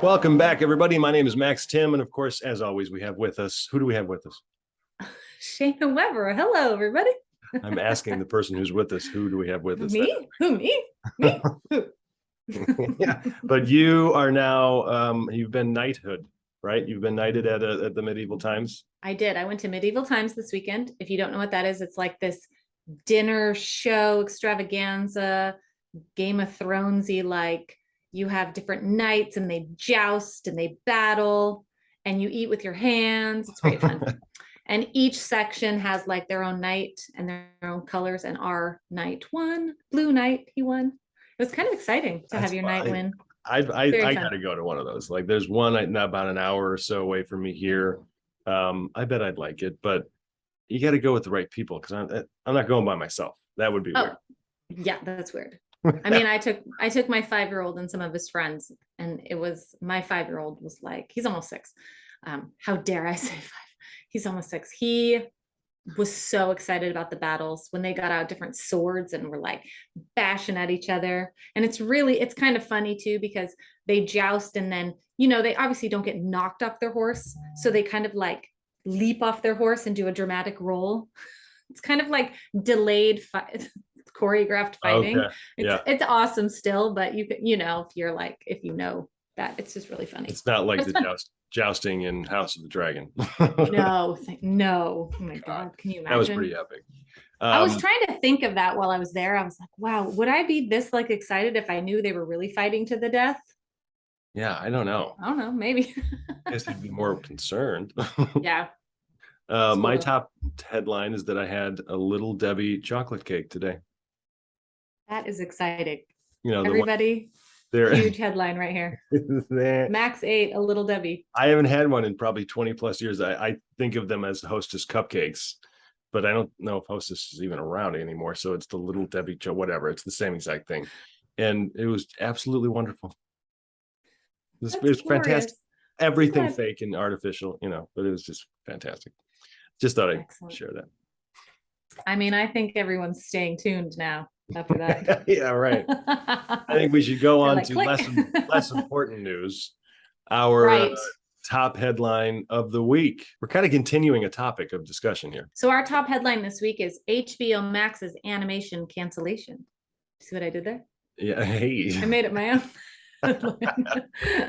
Welcome back, everybody. My name is Max Tim, and of course, as always, we have with us, who do we have with us? Shayna Weber. Hello, everybody. I'm asking the person who's with us, who do we have with us? Me? Who, me? Me? Who? Yeah, but you are now, you've been knighthood, right? You've been knighted at the medieval times. I did. I went to Medieval Times this weekend. If you don't know what that is, it's like this dinner show extravaganza, Game of Thronesy, like you have different knights and they joust and they battle and you eat with your hands. It's great fun. And each section has like their own knight and their own colors. And our knight won, blue knight, he won. It was kind of exciting to have your knight win. I got to go to one of those. Like there's one about an hour or so away from me here. I bet I'd like it, but you got to go with the right people because I'm not going by myself. That would be weird. Yeah, that's weird. I mean, I took my 5-year-old and some of his friends, and it was my 5-year-old was like, he's almost 6. How dare I say 5? He's almost 6. He was so excited about the battles when they got out different swords and were like bashing at each other. And it's kind of funny too, because they joust and then, they obviously don't get knocked off their horse. So they kind of like leap off their horse and do a dramatic roll. It's kind of like delayed choreographed fighting. Okay. It's awesome still, but if you know that, it's just really funny. It's not like jousting in House of the Dragon. No. Oh my God. Can you imagine? That was pretty epic. I was trying to think of that while I was there. I was like, wow, would I be this like excited if I knew they were really fighting to the death? Yeah, I don't know. Maybe. I guess I'd be more concerned. Yeah. My top headline is that I had a Little Debbie chocolate cake today. That is exciting. Everybody. Huge headline right here. Max ate a Little Debbie. I haven't had one in probably 20 plus years. I think of them as Hostess cupcakes, but I don't know if Hostess is even around anymore. So it's the Little Debbie, whatever. It's the same exact thing. And it was absolutely wonderful. It was fantastic. Everything fake and artificial, but it was just fantastic. Just thought I'd share that. I mean, I think everyone's staying tuned now after that. Yeah, right. I think we should go on to less important news. Our top headline of the week. We're kind of continuing a topic of discussion here. So our top headline this week is HBO Max's animation cancellation. See what I did there? Yeah. Hey. I made it my own.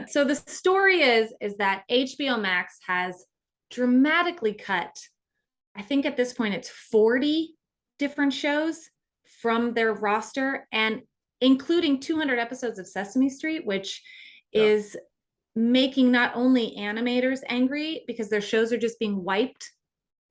So the story is that HBO Max has dramatically cut, I think at this point it's 40 different shows from their roster, and including 200 episodes of Sesame Street, which is making not only animators angry because their shows are just being wiped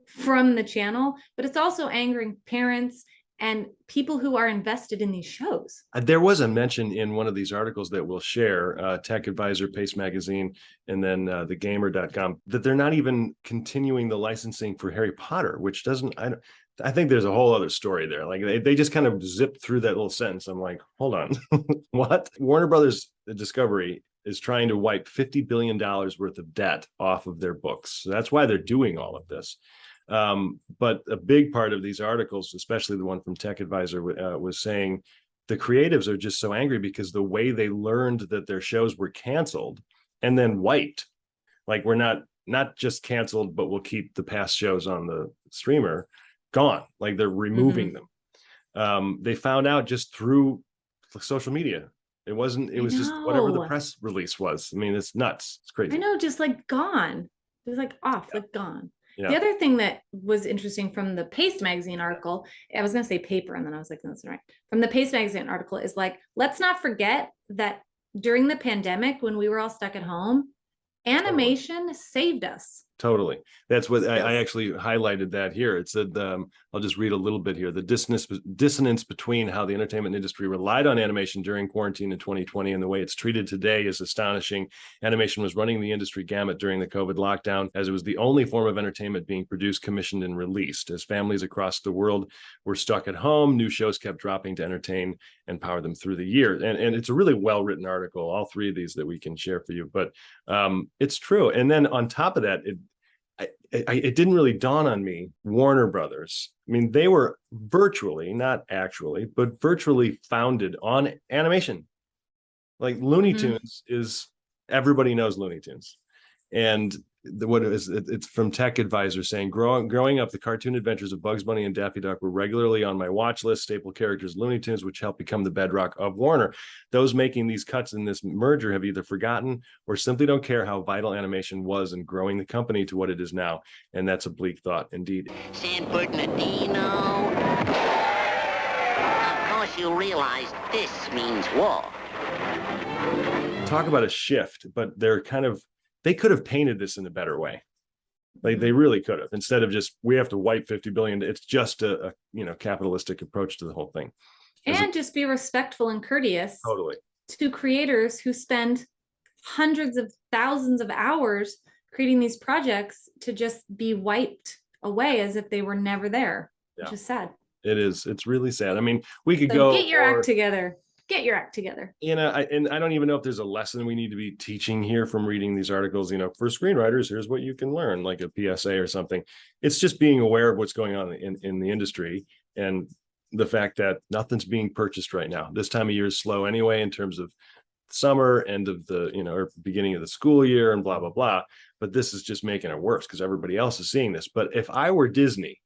from the channel, but it's also angering parents and people who are invested in these shows. There was a mention in one of these articles that we'll share, Tech Advisor, Pace Magazine, and then thegamer.com, that they're not even continuing the licensing for Harry Potter, which I think there's a whole other story there. Like they just kind of zipped through that little sentence. I'm like, hold on, what? Warner Brothers Discovery is trying to wipe $50 billion worth of debt off of their books. So that's why they're doing all of this. But a big part of these articles, especially the one from Tech Advisor, was saying the creatives are just so angry because the way they learned that their shows were canceled and then wiped, like we're not just canceled, but we'll keep the past shows on the streamer, gone. Like they're removing them. They found out just through social media. It was just whatever the press release was. I mean, it's nuts. It's crazy. I know, just like gone. It was like off, like gone. Yeah. The other thing that was interesting from the Paste Magazine article, I was going to say paper, and then I was like, that's right. From the Paste Magazine article is like, let's not forget that during the pandemic, when we were all stuck at home, animation saved us. Totally. That's what I actually highlighted that here. It said, I'll just read a little bit here. The dissonance between how the entertainment industry relied on animation during quarantine in 2020 and the way it's treated today is astonishing. Animation was running the industry gamut during the COVID lockdown, as it was the only form of entertainment being produced, commissioned, and released. As families across the world were stuck at home, new shows kept dropping to entertain and power them through the year. And it's a really well-written article, all three of these that we can share for you. But it's true. And then on top of that, it didn't really dawn on me, Warner Brothers. I mean, they were virtually, not actually, but virtually founded on animation. Like Looney Tunes is everybody knows Looney Tunes. And what it is, it's from Tech Advisor saying, growing up, the cartoon adventures of Bugs Bunny and Daffy Duck were regularly on my watch list. Staple characters, Looney Tunes, which helped become the bedrock of Warner. Those making these cuts in this merger have either forgotten or simply don't care how vital animation was in growing the company to what it is now. And that's a bleak thought indeed. San Bernardino. Of course you realize this means war. Talk about a shift, but they could have painted this in a better way. Like they really could have, instead of just, we have to wipe 50 billion. It's just a capitalistic approach to the whole thing. And just be respectful and courteous Totally. to creators who spend hundreds of thousands of hours creating these projects to just be wiped away as if they were never there, which is sad. It is. It's really sad. I mean, we could So get your act together. Get your act together. And I don't even know if there's a lesson we need to be teaching here from reading these articles. For screenwriters, here's what you can learn, like a PSA or something. It's just being aware of what's going on in the industry, and the fact that nothing's being purchased right now. This time of year is slow anyway, in terms of summer, end of the, or beginning of the school year, and blah, blah, blah. But this is just making it worse because everybody else is seeing this. But if I were Disney,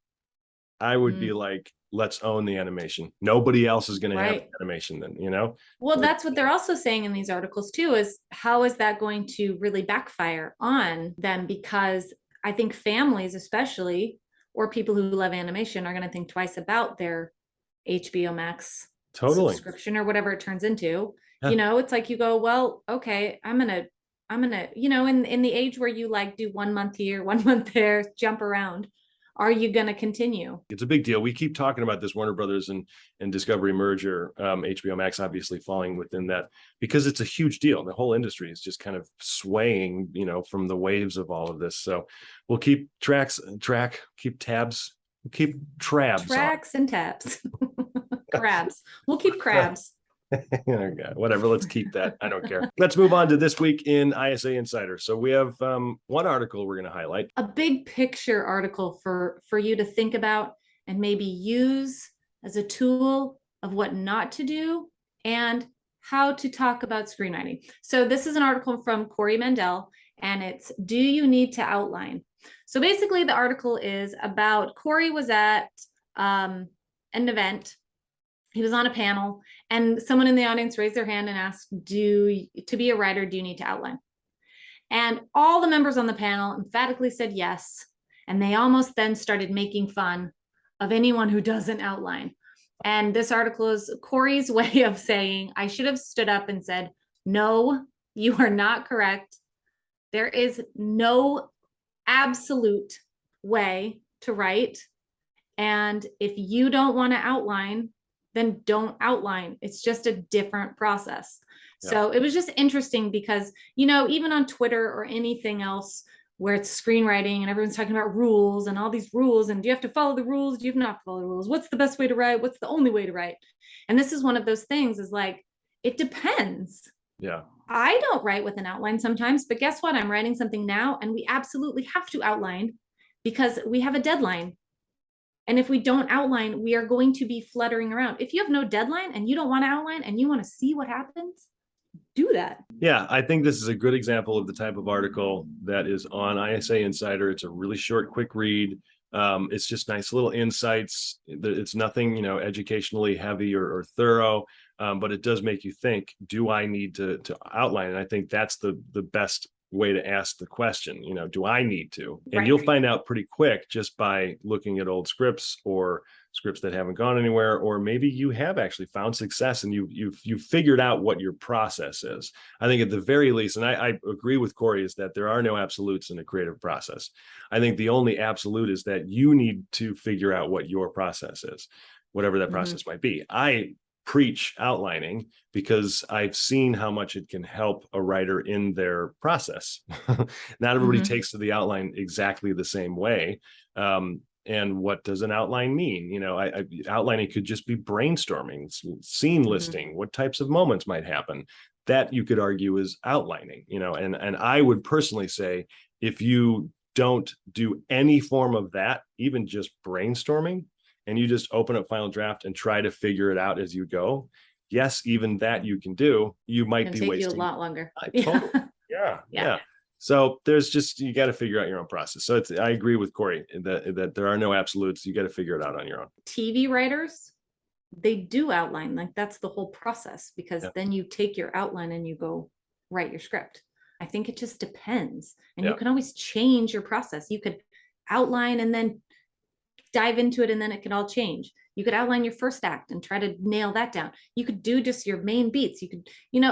I would be like, let's own the animation. Nobody else is going to have animation then, Well, that's what they're also saying in these articles too, is how is that going to really backfire on them? Because I think families especially, or people who love animation, are going to think twice about their HBO Max subscription or whatever it turns into. It's like you go, well, okay, I'm gonna, in the age where you like do 1 month here, 1 month there, jump around. Are you going to continue? It's a big deal. We keep talking about this Warner Brothers and Discovery merger, HBO Max obviously falling within that, because it's a huge deal. The whole industry is just kind of swaying, from the waves of all of this. So we'll keep keep tabs, keep trabs and tabs. Crabs. We'll keep crabs. Oh God, whatever. Let's keep that. I don't care. Let's move on to this week in ISA Insider. So we have one article we're going to highlight. A big picture article for you to think about and maybe use as a tool of what not to do and how to talk about screenwriting. So this is an article from Corey Mandel, and it's, do you need to outline? So basically the article is about, Corey was at an event. He was on a panel, and someone in the audience raised their hand and asked, to be a writer, do you need to outline? And all the members on the panel emphatically said yes. And they almost then started making fun of anyone who doesn't outline. And this article is Corey's way of saying, I should have stood up and said, no, you are not correct. There is no absolute way to write. And if you don't want to outline, then don't outline. It's just a different process. Yeah. So it was just interesting because, even on Twitter or anything else where it's screenwriting and everyone's talking about rules and all these rules, and do you have to follow the rules? Do you not follow the rules? What's the best way to write? What's the only way to write? And this is one of those things, is like, it depends. Yeah. I don't write with an outline sometimes, but guess what? I'm writing something now, and we absolutely have to outline because we have a deadline. And if we don't outline, we are going to be fluttering around. If you have no deadline and you don't want to outline and you want to see what happens, do that. Yeah, I think this is a good example of the type of article that is on ISA Insider. It's a really short, quick read. It's just nice little insights. It's nothing, educationally heavy or thorough, but it does make you think, do I need to outline? And I think that's the best way to ask the question, do I need to? And you'll find out pretty quick just by looking at old scripts or scripts that haven't gone anywhere, or maybe you have actually found success and you've figured out what your process is. I think at the very least, and I agree with Corey, is that there are no absolutes in a creative process. I think the only absolute is that you need to figure out what your process is, whatever that process might be. I preach outlining because I've seen how much it can help a writer in their process. Not everybody takes to the outline exactly the same way. And what does an outline mean? Outlining could just be brainstorming, scene listing, what types of moments might happen. That you could argue is outlining, and I would personally say, if you don't do any form of that, even just brainstorming, and you just open up Final Draft and try to figure it out as you go, yes, even that you can do. You might be wasting a lot longer. Totally. Yeah. Yeah. So there's just, you got to figure out your own process. So I agree with Corey that there are no absolutes. You got to figure it out on your own. TV writers, they do outline, like that's the whole process, because Yeah. then you take your outline and you go write your script. I think it just depends. And Yeah. you can always change your process. You could outline and then dive into it, and then it can all change. You could outline your first act and try to nail that down. You could do just your main beats. You could,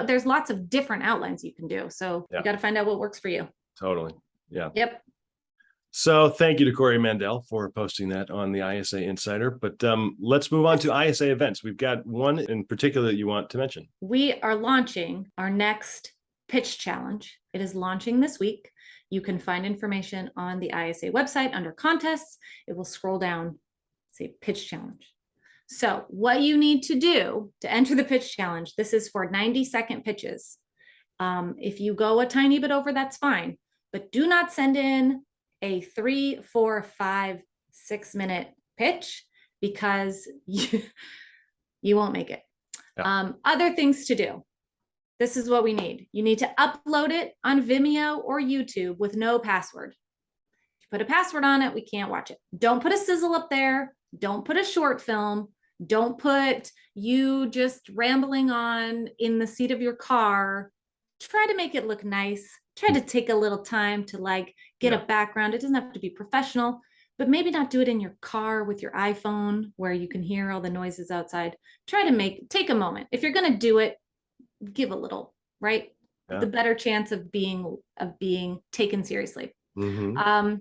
there's lots of different outlines you can do. So Yeah. you got to find out what works for you. Totally. Yeah. Yep. So thank you to Corey Mandel for posting that on the ISA Insider. But let's move on to ISA events. We've got one in particular that you want to mention. We are launching our next pitch challenge. It is launching this week. You can find information on the ISA website under contests. It will scroll down, say pitch challenge. So what you need to do to enter the pitch challenge, this is for 90-second pitches. If you go a tiny bit over, that's fine, but do not send in a 3, 4, 5, 6 minute pitch, because you won't make it. Yeah. Other things to do. This is what we need. You need to upload it on Vimeo or YouTube with no password. If you put a password on it, we can't watch it. Don't put a sizzle up there. Don't put a short film. Don't put you just rambling on in the seat of your car. Try to make it look nice. Try to take a little time to get a background. It doesn't have to be professional, but maybe not do it in your car with your iPhone where you can hear all the noises outside. Try to take a moment. If you're going to do it, give a little, right? Yeah. The better chance of being taken seriously. Mm-hmm.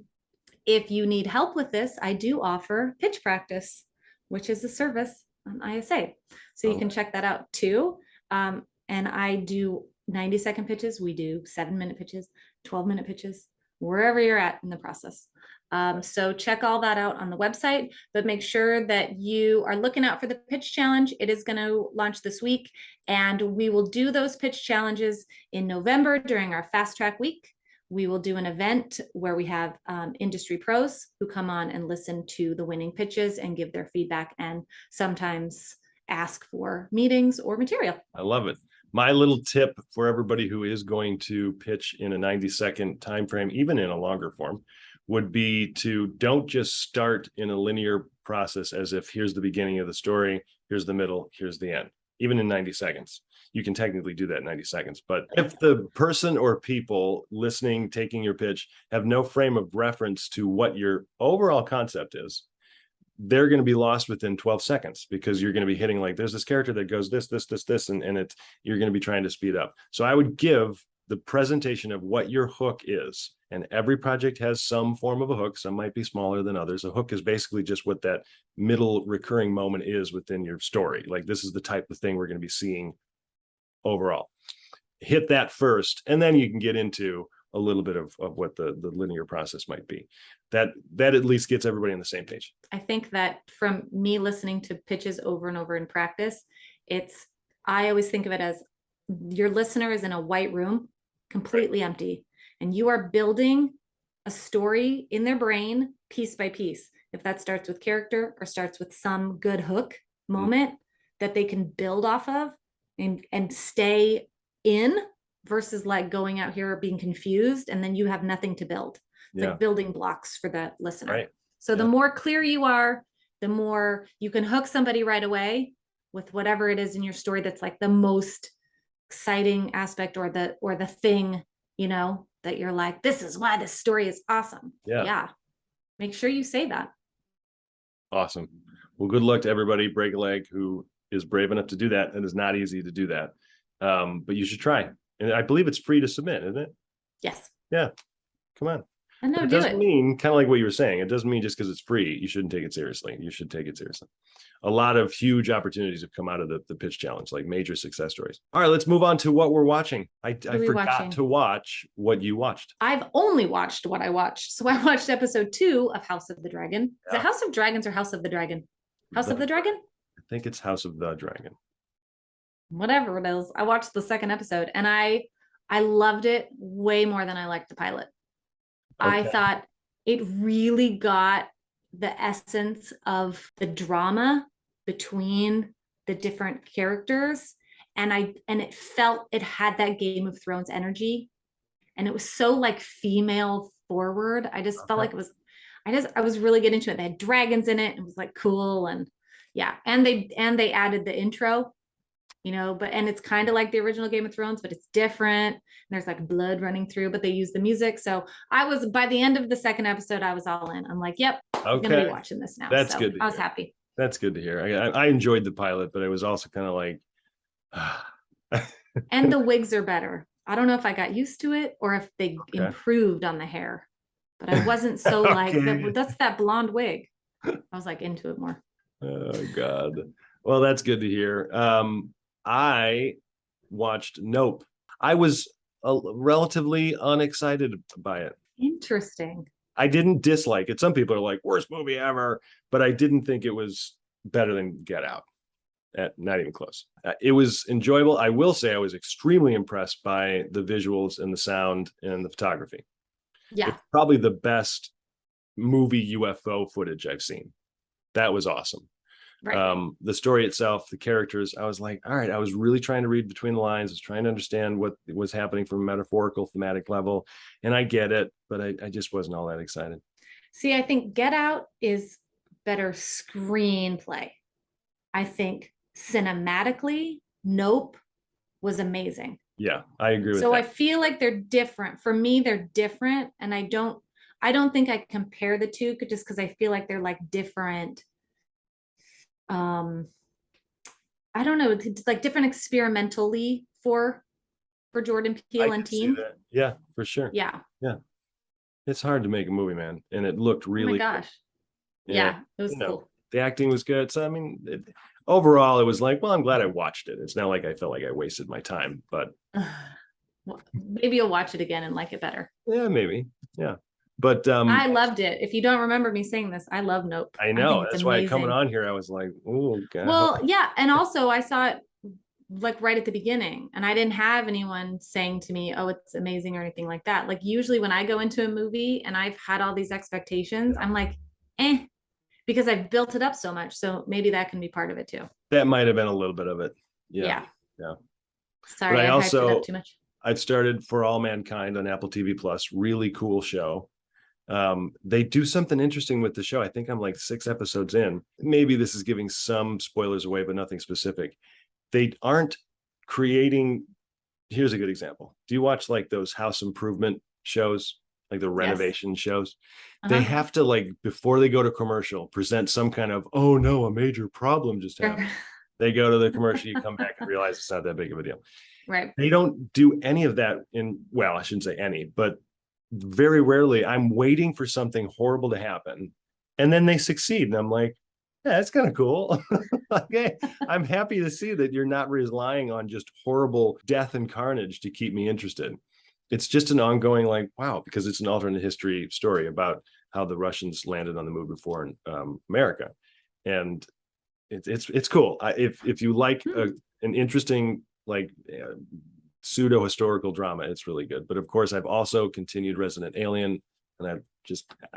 If you need help with this, I do offer pitch practice, which is a service on ISA. So you can check that out too. And I do 90-second pitches. We do 7-minute pitches, 12-minute pitches, wherever you're at in the process. So check all that out on the website, but make sure that you are looking out for the pitch challenge. It is going to launch this week, and we will do those pitch challenges in November during our fast track week. We will do an event where we have industry pros who come on and listen to the winning pitches and give their feedback, and sometimes ask for meetings or material. I love it. My little tip for everybody who is going to pitch in a 90-second time frame, even in a longer form, would be to don't just start in a linear process as if here's the beginning of the story, here's the middle, here's the end. Even in 90 seconds, you can technically do that in 90 seconds. But if the person or people listening, taking your pitch, have no frame of reference to what your overall concept is, they're going to be lost within 12 seconds, because you're going to be hitting there's this character that goes this, and you're going to be trying to speed up. So I would give the presentation of what your hook is. And every project has some form of a hook. Some might be smaller than others. A hook is basically just what that middle recurring moment is within your story. This is the type of thing we're going to be seeing overall. Hit that first, and then you can get into a little bit of what the linear process might be. That at least gets everybody on the same page. I think that from me listening to pitches over and over in practice, I always think of it as your listener is in a white room, completely empty, and you are building a story in their brain piece by piece. If that starts with character or starts with some good hook moment that they can build off of and stay in, versus going out here being confused and then you have nothing to build. It's like building blocks for the listener. Right. So the more clear you are, the more you can hook somebody right away with whatever it is in your story that's the most exciting aspect or the thing, that you're this is why this story is awesome. Yeah. Make sure you say that. Awesome. Well, good luck to everybody, break a leg, who is brave enough to do that. It is not easy to do that. But you should try. And I believe it's free to submit, isn't it? Yes. Yeah. Come on. I know, It doesn't mean, kind of like what you were saying, it doesn't mean just because it's free, you shouldn't take it seriously. You should take it seriously. A lot of huge opportunities have come out of the pitch challenge, major success stories. All right, let's move on to what we're watching. I forgot to watch what you watched. I've only watched what I watched. So I watched episode 2 of House of the Dragon. Is it House of Dragons or House of the Dragon? House of the Dragon? I think it's House of the Dragon. Whatever it is. I watched the second episode and I loved it way more than I liked the pilot. Okay. I thought it really got the essence of the drama between the different characters, and it felt it had that Game of Thrones energy. and it was so like female forward. I just felt Okay. like it was, I was really getting into it. They had dragons in it. It was like cool. And yeah. And they added the intro, and it's kind of like the original Game of Thrones, but it's different. And there's like blood running through, but they use the music. So by the end of the second episode, I was all in. I'm like, yep, I'm going to be watching this now. That's so good to I was hear. happy. That's good to hear. I enjoyed the pilot, but it was also kind of like, And the wigs are better. I don't know if I got used to it or if they Okay. improved on the hair, but I wasn't so like, Okay. that's that blonde wig. I was like into it more. Oh God. Well, that's good to hear. I watched Nope. I was relatively unexcited by it. Interesting. I didn't dislike it. Some people are like, worst movie ever, but I didn't think it was better than Get Out. Not even close. It was enjoyable. I will say I was extremely impressed by the visuals and the sound and the photography. Yeah. It's probably the best movie UFO footage I've seen. That was awesome. Right. The story itself, the characters, I was like, all right, I was really trying to read between the lines. I was trying to understand what was happening from a metaphorical, thematic level. And I get it, but I just wasn't all that excited. See, I think Get Out is better screenplay. I think cinematically, Nope was amazing. Yeah, I agree with So that. I feel like they're different. For me, they're different. And I don't think I compare the two just because I feel like they're like different. I don't know, it's like different experimentally for Jordan Peele and team. Yeah, for sure. Yeah. Yeah. It's hard to make a movie, man. And it looked really Oh my gosh. good. Yeah, it was cool. The acting was good. So, I mean, overall, it was like, well, I'm glad I watched it. It's not like I felt like I wasted my time, but Well, maybe you'll watch it again and like it better. yeah, maybe. Yeah. But I loved it. If you don't remember me saying this, I love Nope. I know. think it's That's amazing. why coming on here, I was like, oh, God. Well, yeah. And also I saw it like right at the beginning and I didn't have anyone saying to me, oh, it's amazing or anything like that. Like usually when I go into a movie and I've had all these expectations, I'm like, because I've built it up so much. So maybe that can be part of it too. That might have been a little bit of it. Yeah. Sorry, I hyped it up too much. I've started For All Mankind on Apple TV Plus. Really cool show. They do something interesting with the show. I think I'm like 6 episodes in. Maybe this is giving some spoilers away, but nothing specific. They aren't creating. Here's a good example. Do you watch like those house improvement shows, like the renovation shows? They have to, like, before they go to commercial, present some kind of, oh no, a major problem just happened. They go to the commercial, you come back and realize it's not that big of a deal. Right. They don't do any of that well, I shouldn't say any, but very rarely. I'm waiting for something horrible to happen and then they succeed. And I'm like, yeah, that's kind of cool. Okay. I'm happy to see that you're not relying on just horrible death and carnage to keep me interested. It's just an ongoing, like, wow, because it's an alternate history story about how the Russians landed on the moon before in America. And it's cool. If you like an interesting, like, pseudo historical drama, it's really good. But of course, I've also continued Resident Alien, and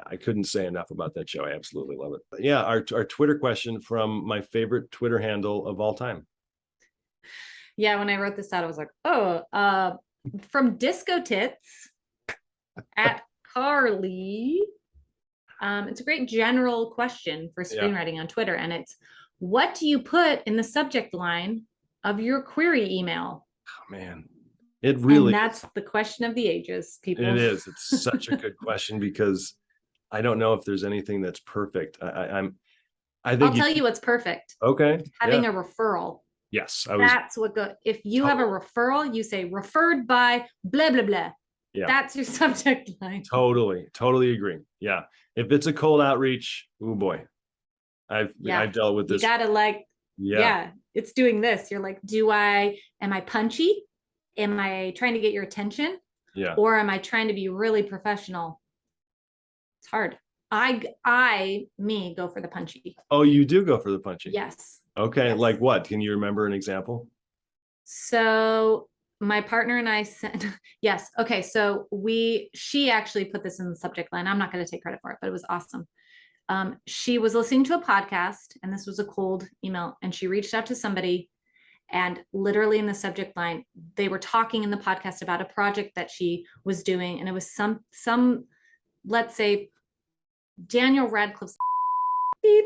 I couldn't say enough about that show. I absolutely love it. But yeah, our Twitter question from my favorite Twitter handle of all time. Yeah, when I wrote this out, I was like, from Disco Tits at Carly. It's a great general question for screenwriting on Twitter, and it's, what do you put in the subject line of your query email? Oh man, it really that's the question of the ages, people. It is. It's such a good question because I don't know if there's anything that's perfect. I think I'll tell you what's perfect. Okay. Having a referral. Yes. That's what if you have a referral, you say referred by blah, blah, blah. Yeah. That's your subject line. Totally agree. Yeah. If it's a cold outreach, oh boy. I've dealt with this. You gotta it's doing this. You're like, am I punchy? Am I trying to get your attention? Yeah. Or am I trying to be really professional? It's hard. I go for the punchy. Oh, you do go for the punchy? Yes. Okay. Yes. Like what? Can you remember an example? So my partner and I sent, yes. Okay. So she actually put this in the subject line. I'm not going to take credit for it, but it was awesome. She was listening to a podcast and this was a cold email and she reached out to somebody And literally in the subject line, they were talking in the podcast about a project that she was doing. And it was some, let's say, Daniel Radcliffe's beep.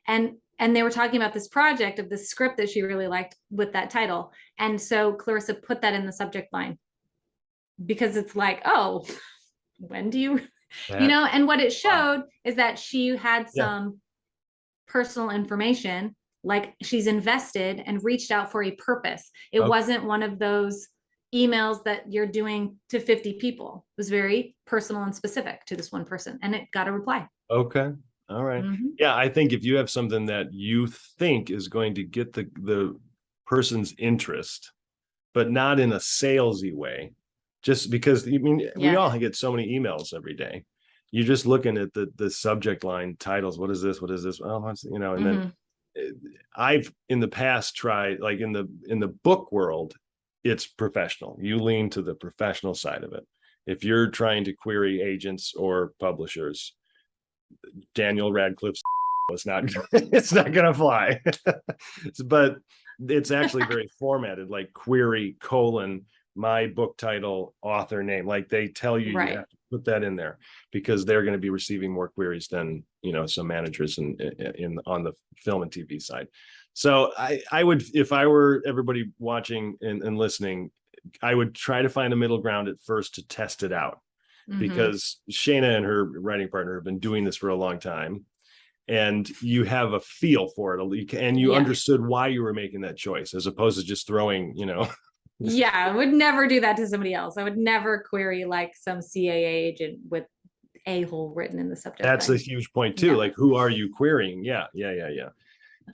And they were talking about this project of this script that she really liked with that title. And so Clarissa put that in the subject line because it's like, oh, when do you, you know, and what it showed is that she had some personal information, like she's invested and reached out for a purpose. It wasn't one of those emails that you're doing to 50 people. It was very personal and specific to this one person, and it got a reply. Okay. All right. Yeah, I think if you have something that you think is going to get the person's interest, but not in a salesy way, just because, I mean, we all get so many emails every day. You're just looking at the subject line titles. What is this? What is this? Well, you know, and then I've in the past tried, like in the book world, it's professional. You lean to the professional side of it. If you're trying to query agents or publishers, Daniel Radcliffe's it's not gonna fly. But it's actually very formatted, like query : my book title, author name. Like they tell you, you have to put that in there because they're going to be receiving more queries than, you know, some managers in on the film and TV side. So I would, if I were everybody watching and listening, I would try to find a middle ground at first to test it out. Because Shayna and her writing partner have been doing this for a long time, and you have a feel for it, and you understood why you were making that choice, as opposed to just throwing, you know. Yeah, I would never do that to somebody else. I would never query like some CIA agent with a-hole written in the subject. That's a huge point too. Like, who are you querying? Yeah.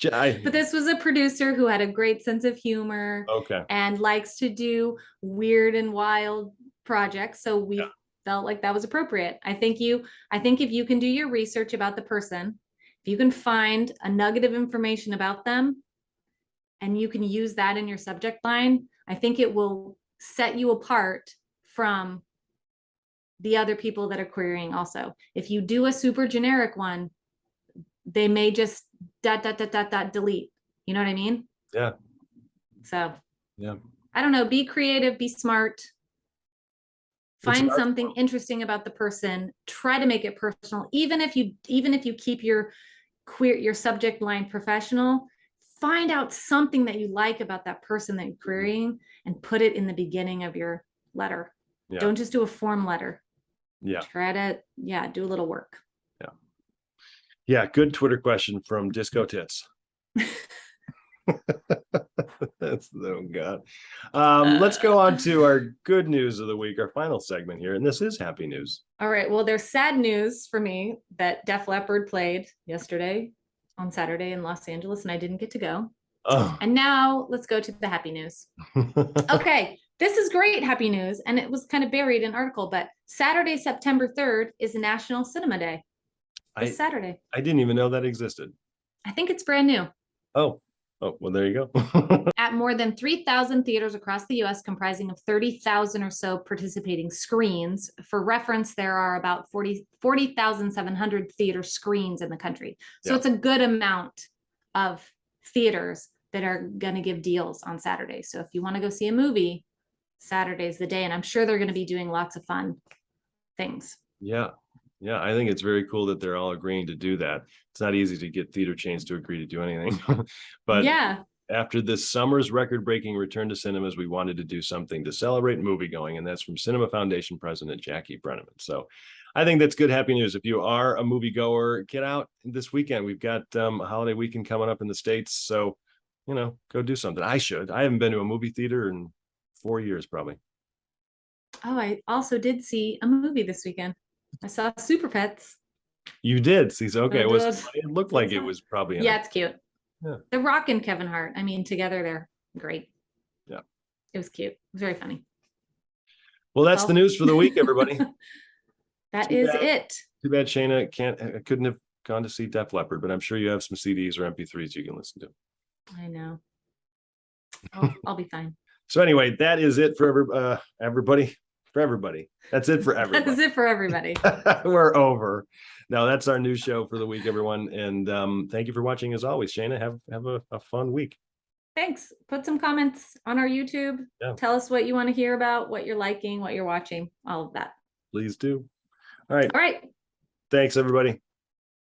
But this was a producer who had a great sense of humor. And likes to do weird and wild projects. So we felt like that was appropriate. I think if you can do your research about the person, if you can find a nugget of information about them and you can use that in your subject line, I think it will set you apart from the other people that are querying also. If you do a super generic one, they may just ... delete. You know what I mean? Yeah. So I don't know, be creative, be smart. Find something interesting about the person, try to make it personal. Even if you keep your subject line professional, find out something that you like about that person that you're querying and put it in the beginning of your letter. Don't just do a form letter. Try to do a little work. Good Twitter question from Disco Tits. That's, oh God. Let's go on to our good news of the week, our final segment here, and this is happy news. All right, well, there's sad news for me that Def Leppard played yesterday on Saturday in Los Angeles, and I didn't get to go. And now let's go to the happy news. Okay, this is great happy news, and it was kind of buried in an article, but Saturday, September 3rd is National Cinema Day. This Saturday. I didn't even know that existed. I think it's brand new. Oh, well, there you go. At more than 3,000 theaters across the U.S., comprising of 30,000 or so participating screens. For reference, there are about 40,700 theater screens in the country. So it's a good amount of theaters that are going to give deals on Saturday. So if you want to go see a movie, Saturday's the day. And I'm sure they're going to be doing lots of fun things. Yeah, I think it's very cool that they're all agreeing to do that. It's not easy to get theater chains to agree to do anything. But after this summer's record-breaking return to cinemas, we wanted to do something to celebrate moviegoing, and that's from Cinema Foundation President Jackie Brenneman. So I think that's good, happy news. If you are a moviegoer, get out this weekend. We've got a holiday weekend coming up in the States, so, you know, go do something. I haven't been to a movie theater in 4 years, probably. Oh, I also did see a movie this weekend. I saw Super Pets. You did see, so okay. It looked like it was probably it's cute. The Rock and Kevin Hart, I mean, together they're great. It was cute. It was very funny. Well, that's the news for the week, everybody. That is it. Too bad Shayna couldn't have gone to see Def Leppard, but I'm sure you have some CDs or MP3s you can listen to. I know. I'll be fine. So anyway, that is it for everybody. For everybody. That's it for everybody. That is it for everybody. We're over. No, that's our new show for the week, everyone. And thank you for watching as always. Shayna, have a fun week. Thanks. Put some comments on our YouTube. Yeah. Tell us what you want to hear about, what you're liking, what you're watching, all of that. Please do. All right. All right. Thanks, everybody.